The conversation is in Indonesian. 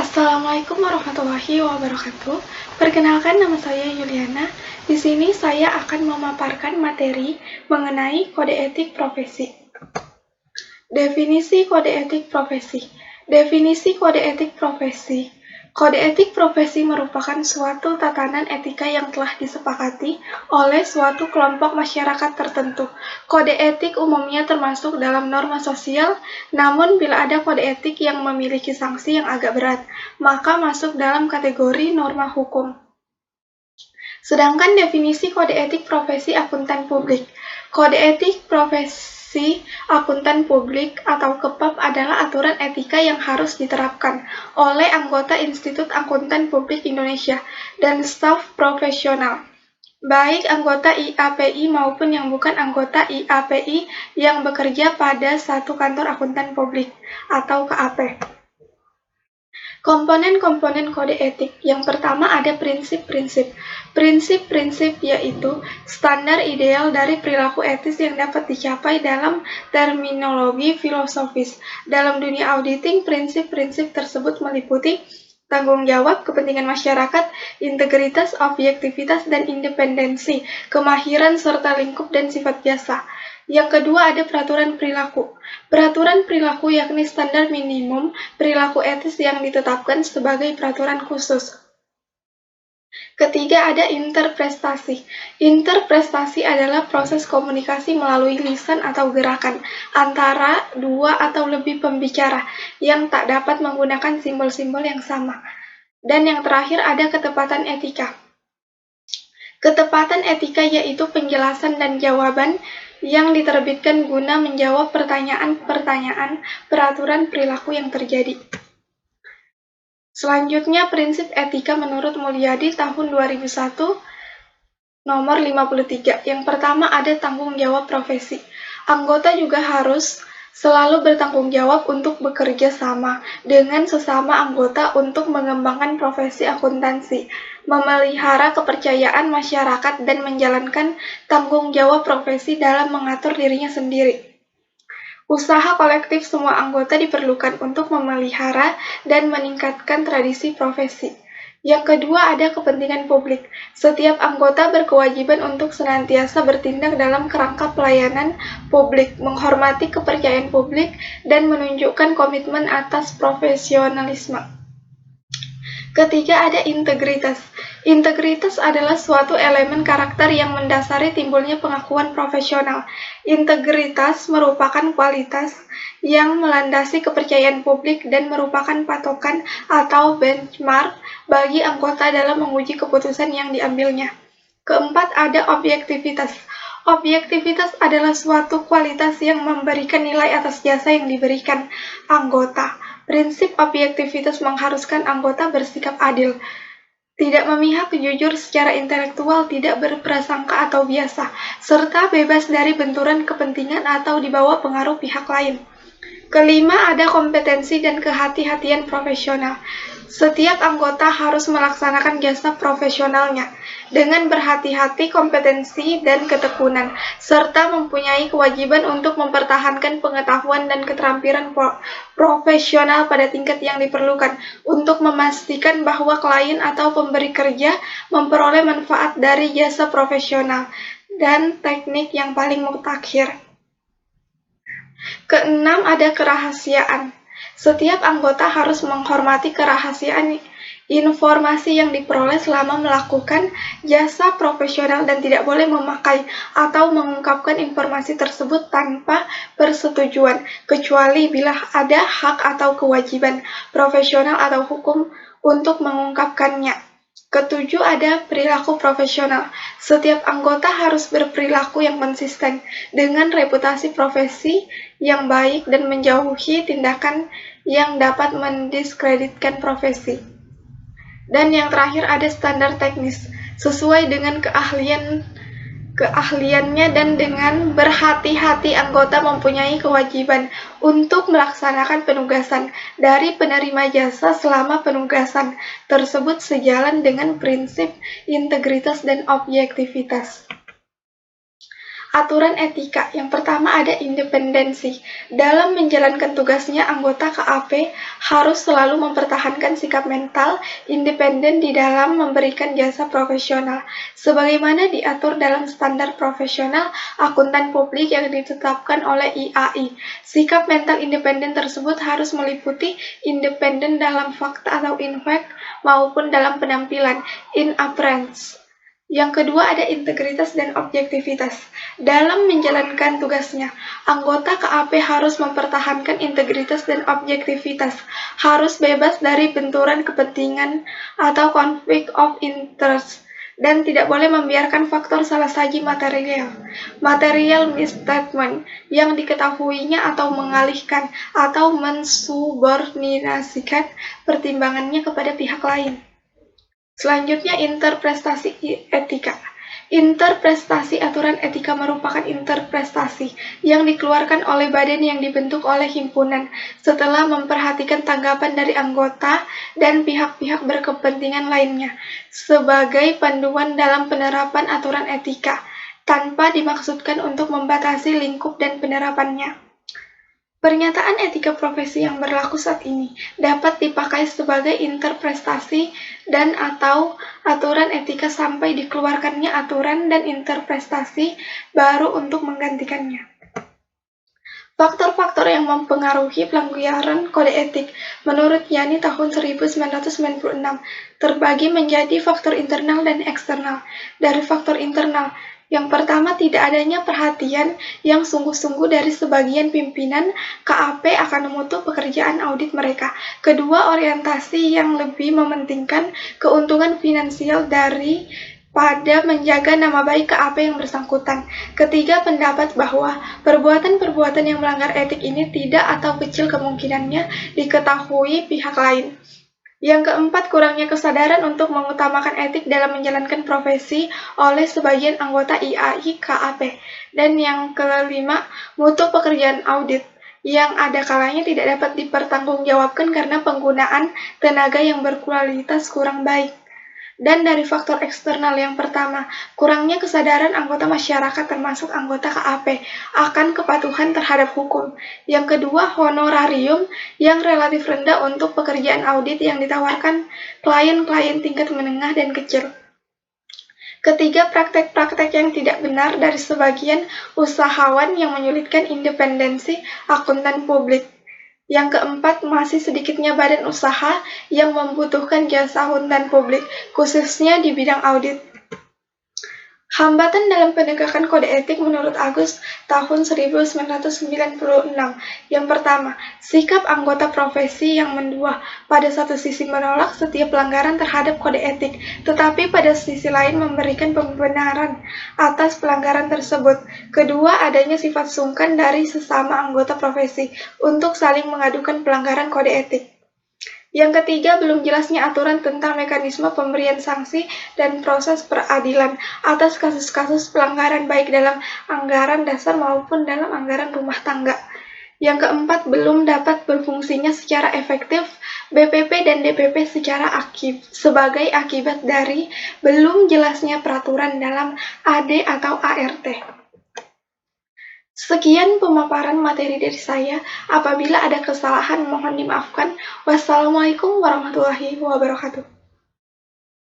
Assalamualaikum warahmatullahi wabarakatuh. Perkenalkan, nama saya Yuliana. Di sini saya akan memaparkan materi mengenai kode etik profesi. Definisi kode etik profesi. Definisi kode etik profesi. Kode etik profesi merupakan suatu tatanan etika yang telah disepakati oleh suatu kelompok masyarakat tertentu. Kode etik umumnya termasuk dalam norma sosial, namun bila ada kode etik yang memiliki sanksi yang agak berat, maka masuk dalam kategori norma hukum. Sedangkan definisi kode etik profesi akuntan publik. Kode etik profesi akuntan publik atau KEPAP adalah aturan etika yang harus diterapkan oleh anggota Institut Akuntan Publik Indonesia dan staf profesional, baik anggota IAPI maupun yang bukan anggota IAPI yang bekerja pada satu kantor akuntan publik atau KAP. Komponen-komponen kode etik. Yang pertama ada prinsip-prinsip. Prinsip-prinsip yaitu standar ideal dari perilaku etis yang dapat dicapai dalam terminologi filosofis. Dalam dunia auditing, prinsip-prinsip tersebut meliputi tanggung jawab, kepentingan masyarakat, integritas, objektivitas, dan independensi, kemahiran serta lingkup dan sifat jasa. Yang kedua ada peraturan perilaku. Peraturan perilaku yakni standar minimum perilaku etis yang ditetapkan sebagai peraturan khusus. Ketiga ada interpretasi. Interpretasi adalah proses komunikasi melalui lisan atau gerakan antara dua atau lebih pembicara yang tak dapat menggunakan simbol-simbol yang sama. Dan yang terakhir ada ketepatan etika. Ketepatan etika yaitu penjelasan dan jawaban yang diterbitkan guna menjawab pertanyaan-pertanyaan peraturan perilaku yang terjadi. Selanjutnya, prinsip etika menurut Mulyadi tahun 2001 nomor 53. Yang pertama ada tanggung jawab profesi. Anggota juga harus selalu bertanggung jawab untuk bekerja sama dengan sesama anggota untuk mengembangkan profesi akuntansi, memelihara kepercayaan masyarakat, dan menjalankan tanggung jawab profesi dalam mengatur dirinya sendiri. Usaha kolektif semua anggota diperlukan untuk memelihara dan meningkatkan tradisi profesi. Yang kedua ada kepentingan publik. Setiap anggota berkewajiban untuk senantiasa bertindak dalam kerangka pelayanan publik, menghormati kepercayaan publik, dan menunjukkan komitmen atas profesionalisme. Ketiga ada integritas. Integritas adalah suatu elemen karakter yang mendasari timbulnya pengakuan profesional. Integritas merupakan kualitas yang melandasi kepercayaan publik dan merupakan patokan atau benchmark bagi anggota dalam menguji keputusan yang diambilnya. Keempat ada objektivitas. Objektivitas adalah suatu kualitas yang memberikan nilai atas jasa yang diberikan anggota. Prinsip objektivitas mengharuskan anggota bersikap adil, tidak memihak, jujur secara intelektual, tidak berprasangka atau biasa, serta bebas dari benturan kepentingan atau di bawah pengaruh pihak lain. Kelima ada kompetensi dan kehati-hatian profesional. Setiap anggota harus melaksanakan jasa profesionalnya dengan berhati-hati, kompetensi, dan ketekunan, serta mempunyai kewajiban untuk mempertahankan pengetahuan dan keterampilan profesional pada tingkat yang diperlukan untuk memastikan bahwa klien atau pemberi kerja memperoleh manfaat dari jasa profesional dan teknik yang paling mutakhir. Keenam ada kerahasiaan. Setiap anggota harus menghormati kerahasiaan informasi yang diperoleh selama melakukan jasa profesional dan tidak boleh memakai atau mengungkapkan informasi tersebut tanpa persetujuan, kecuali bila ada hak atau kewajiban profesional atau hukum untuk mengungkapkannya. Ketujuh ada perilaku profesional. Setiap anggota harus berperilaku yang konsisten dengan reputasi profesi yang baik dan menjauhi tindakan yang dapat mendiskreditkan profesi. Dan yang terakhir ada standar teknis. Sesuai dengan keahliannya dan dengan berhati-hati anggota mempunyai kewajiban untuk melaksanakan penugasan dari penerima jasa selama penugasan tersebut sejalan dengan prinsip integritas dan objektivitas. Aturan etika. Yang pertama ada independensi. Dalam menjalankan tugasnya, anggota KAP harus selalu mempertahankan sikap mental independen di dalam memberikan jasa profesional, sebagaimana diatur dalam standar profesional akuntan publik yang ditetapkan oleh IAI. Sikap mental independen tersebut harus meliputi independen dalam fakta atau in fact maupun dalam penampilan in appearance. Yang kedua ada integritas dan objektivitas. Dalam menjalankan tugasnya, anggota KAP harus mempertahankan integritas dan objektivitas, harus bebas dari benturan kepentingan atau conflict of interest, dan tidak boleh membiarkan faktor salah saji material misstatement yang diketahuinya atau mengalihkan atau mensubordinasikan pertimbangannya kepada pihak lain. Selanjutnya, interpretasi etika. Interpretasi aturan etika merupakan interpretasi yang dikeluarkan oleh badan yang dibentuk oleh himpunan setelah memperhatikan tanggapan dari anggota dan pihak-pihak berkepentingan lainnya sebagai panduan dalam penerapan aturan etika, tanpa dimaksudkan untuk membatasi lingkup dan penerapannya. Pernyataan etika profesi yang berlaku saat ini dapat dipakai sebagai interpretasi dan/atau aturan etika sampai dikeluarkannya aturan dan interpretasi baru untuk menggantikannya. Faktor-faktor yang mempengaruhi pelanggaran kode etik menurut Yani tahun 1996 terbagi menjadi faktor internal dan eksternal. Dari faktor internal, yang pertama, tidak adanya perhatian yang sungguh-sungguh dari sebagian pimpinan KAP akan mutu pekerjaan audit mereka. Kedua, orientasi yang lebih mementingkan keuntungan finansial daripada menjaga nama baik KAP yang bersangkutan. Ketiga, pendapat bahwa perbuatan-perbuatan yang melanggar etik ini tidak atau kecil kemungkinannya diketahui pihak lain. Yang keempat, kurangnya kesadaran untuk mengutamakan etik dalam menjalankan profesi oleh sebagian anggota IAI KAP. Dan yang kelima, mutu pekerjaan audit yang ada kalanya tidak dapat dipertanggungjawabkan karena penggunaan tenaga yang berkualitas kurang baik. Dan dari faktor eksternal, yang pertama, kurangnya kesadaran anggota masyarakat termasuk anggota KAP akan kepatuhan terhadap hukum. Yang kedua, honorarium yang relatif rendah untuk pekerjaan audit yang ditawarkan klien-klien tingkat menengah dan kecil. Ketiga, praktek-praktek yang tidak benar dari sebagian usahawan yang menyulitkan independensi akuntan publik. Yang keempat, masih sedikitnya badan usaha yang membutuhkan jasa akuntan publik, khususnya di bidang audit. Hambatan dalam penegakan kode etik menurut Agus tahun 1996. Yang pertama, sikap anggota profesi yang mendua. Pada satu sisi menolak setiap pelanggaran terhadap kode etik, tetapi pada sisi lain memberikan pembenaran atas pelanggaran tersebut. Kedua, adanya sifat sungkan dari sesama anggota profesi untuk saling mengadukan pelanggaran kode etik. Yang ketiga, belum jelasnya aturan tentang mekanisme pemberian sanksi dan proses peradilan atas kasus-kasus pelanggaran baik dalam anggaran dasar maupun dalam anggaran rumah tangga. Yang keempat, belum dapat berfungsinya secara efektif BPP dan DPP sebagai akibat dari belum jelasnya peraturan dalam AD atau ART. Sekian pemaparan materi dari saya. Apabila ada kesalahan mohon dimaafkan. Wassalamualaikum warahmatullahi wabarakatuh.